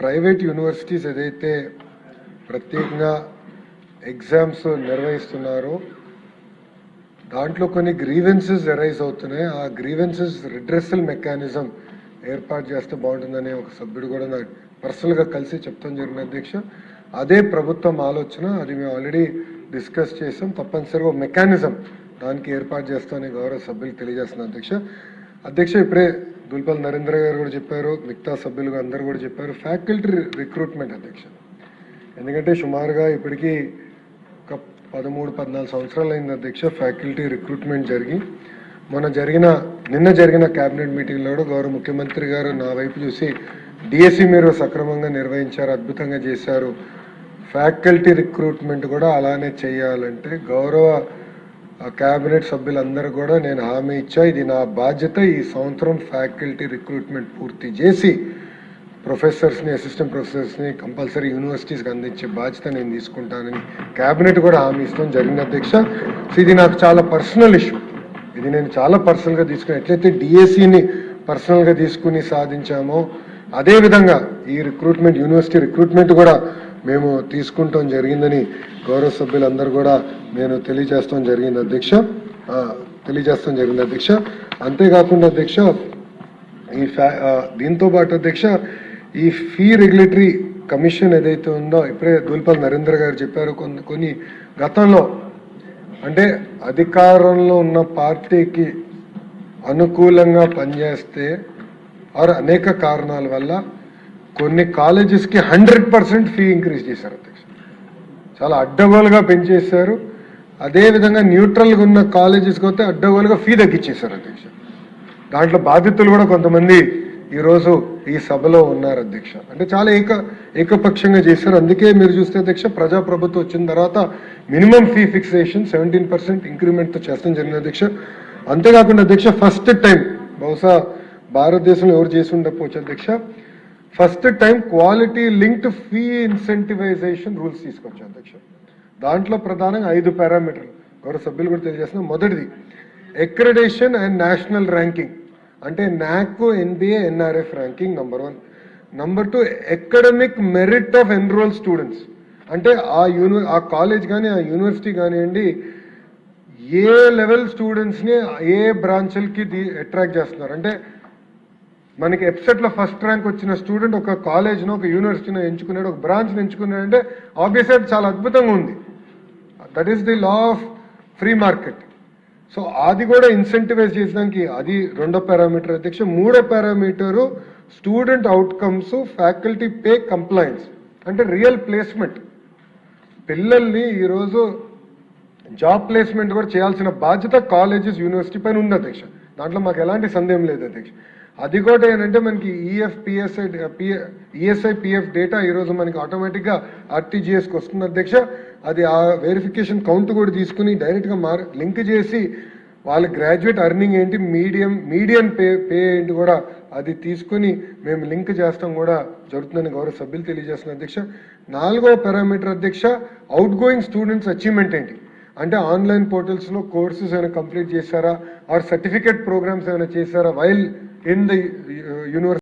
Private universities ఏదైతే ప్రత్యేకంగా exams నిర్వహిస్తున్నారో దాంట్లో కొన్ని గ్రీవెన్సెస్ అరైజ్ అవుతున్నాయి. ఆ గ్రీవెన్సెస్ రిడ్రెసల్ మెకానిజం ఏర్పాటు చేస్తే బాగుంటుందనే ఒక సభ్యుడు కూడా నాకు పర్సనల్గా కలిసి చెప్తాం జరిగిన అధ్యక్ష. అదే ప్రభుత్వం ఆలోచన, అది మేము ఆల్రెడీ డిస్కస్ చేసాం. తప్పనిసరిగా మెకానిజం దానికి ఏర్పాటు చేస్తామని గౌరవ సభ్యులు తెలియజేస్తున్నాం అధ్యక్ష. ఇప్పుడే దుల్పల్ నరేంద్ర గారు కూడా చెప్పారు, మిగతా సభ్యులు అందరూ కూడా చెప్పారు. ఫ్యాకల్టీ రిక్రూట్మెంట్ అధ్యక్ష, ఎందుకంటే సుమారుగా ఇప్పటికీ ఒక 13-14 సంవత్సరాలు అయింది అధ్యక్ష ఫ్యాకల్టీ రిక్రూట్మెంట్ జరిగి. నిన్న జరిగిన క్యాబినెట్ మీటింగ్లో కూడా గౌరవ ముఖ్యమంత్రి గారు నా వైపు చూసి డిఎస్సి మీరు సక్రమంగా నిర్వహించారు, అద్భుతంగా చేశారు, ఫ్యాకల్టీ రిక్రూట్మెంట్ కూడా అలానే చేయాలంటే గౌరవ క్యాబినెట్ సభ్యులందరూ కూడా నేను హామీ ఇచ్చా, ఇది నా బాధ్యత. ఈ సంవత్సరం ఫ్యాకల్టీ రిక్రూట్మెంట్ పూర్తి చేసి ప్రొఫెసర్స్ని, అసిస్టెంట్ ప్రొఫెసర్స్ని కంపల్సరీ యూనివర్సిటీస్కి అందించే బాధ్యత నేను తీసుకుంటానని క్యాబినెట్ కూడా హామీ ఇస్తాం జరిగిన అధ్యక్ష. ఇది నాకు చాలా పర్సనల్ ఇష్యూ, ఇది నేను చాలా పర్సనల్గా తీసుకుని ఎట్లయితే డిఎస్సిని పర్సనల్గా తీసుకుని సాధించామో అదేవిధంగా ఈ రిక్రూట్మెంట్, యూనివర్సిటీ రిక్రూట్మెంట్ కూడా మేము తీసుకుంటాం జరిగిందని గౌరవ సభ్యులందరూ కూడా నేను తెలియజేస్తాం జరిగింది అధ్యక్ష. అంతేకాకుండా అధ్యక్ష దీంతో పాటు అధ్యక్ష ఈ ఫీ రెగ్యులేటరీ కమిషన్ ఏదైతే ఉందో ఇప్పుడే దుల్పల్ నరేంద్ర గారు చెప్పారు, కొన్ని గతంలో అంటే అధికారంలో ఉన్న పార్టీకి అనుకూలంగా పనిచేస్తే ఆరు అనేక కారణాల వల్ల కొన్ని కాలేజెస్కి 100% ఫీ ఇంక్రీజ్ చేశారు అధ్యక్ష. చాలా అడ్డగోలుగా పెంచేశారు. అదేవిధంగా న్యూట్రల్గా ఉన్న కాలేజెస్కి వస్తే అడ్డగోలుగా ఫీ తగ్గించేశారు అధ్యక్ష. దాంట్లో బాధితులు కూడా కొంతమంది ఈరోజు ఈ సభలో ఉన్నారు అధ్యక్ష. అంటే చాలా ఏకపక్షంగా చేశారు. అందుకే మీరు చూస్తే అధ్యక్ష ప్రజాప్రభుత్వం వచ్చిన తర్వాత మినిమం ఫీ ఫిక్సేషన్ 17% ఇంక్రిమెంట్తో చేస్తాం జరిగింది అధ్యక్ష. అంతేకాకుండా అధ్యక్ష ఫస్ట్ టైం, బహుశా భారతదేశంలో ఎవరు చేసి ఉండకపోవచ్చు అధ్యక్ష, first time quality linked fee incentivisation rules తీసుకొచ్చాం అధ్యక్ష. దాంట్లో ప్రధానంగా 5 పారామీటర్లు గౌరవ సభ్యులు కూడా తెలియజేస్తున్నాం. మొదటిది అక్రెడిటేషన్ అండ్ నేషనల్ ర్యాంకింగ్, అంటే నాక్, NBA, NRF ranking number 1. Number 2 academic merit of enrol students, అంటే ఆ కాలేజ్ కానీ ఆ యూనివర్సిటీ కానివ్వండి ఏ లెవెల్ స్టూడెంట్స్ని ఏ బ్రాంచ్లకి అట్రాక్ట్ చేస్తున్నారు. అంటే మనకి ఎప్సెట్లో ఫస్ట్ ర్యాంక్ వచ్చిన స్టూడెంట్ ఒక కాలేజ్ను, ఒక యూనివర్సిటీని ఎంచుకున్నాడు, ఒక బ్రాంచ్ని ఎంచుకున్నాడు అంటే ఆబ్వియస్లీ అది చాలా అద్భుతంగా ఉంది. That is the law of free market. So అది కూడా ఇన్సెంటివైజ్ చేసడానికి అది 2వ పారామీటర్ అధ్యక్ష. 3వ parameter student outcomes, faculty pay compliance, అంటే రియల్ ప్లేస్మెంట్. పిల్లల్ని ఈరోజు జాబ్ ప్లేస్మెంట్ కూడా చేయాల్సిన బాధ్యత కాలేజెస్, యూనివర్సిటీ పైన ఉంది అధ్యక్ష. దాంట్లో మాకు ఎలాంటి సందేహం లేదు అధ్యక్ష. అది కూడా ఏంటంటే మనకి ఈఎస్ఐ పిఎఫ్ డేటా ఈరోజు మనకి ఆటోమేటిక్గా ఆర్టీజీఎస్కి వస్తుంది అధ్యక్ష. అది ఆ వెరిఫికేషన్ కౌంట్ కూడా తీసుకుని డైరెక్ట్గా లింక్ చేసి వాళ్ళ గ్రాడ్యుయేట్ అర్నింగ్ ఏంటి, మీడియన్ పే ఏంటి కూడా అది తీసుకుని మేము లింక్ చేస్తాం కూడా జరుగుతుందని గౌరవ సభ్యులు తెలియజేస్తున్నారు అధ్యక్ష. 4వ పారామీటర్ అధ్యక్ష అవుట్ గోయింగ్ స్టూడెంట్స్ అచీవ్మెంట్ ఏంటి, అంటే ఆన్లైన్ పోర్టల్స్లో కోర్సెస్ ఏమైనా కంప్లీట్ చేశారా, ఆర్ సర్టిఫికేట్ ప్రోగ్రామ్స్ ఏమైనా చేశారా వైల్ ఇన్ ద యూనివర్సిటీ.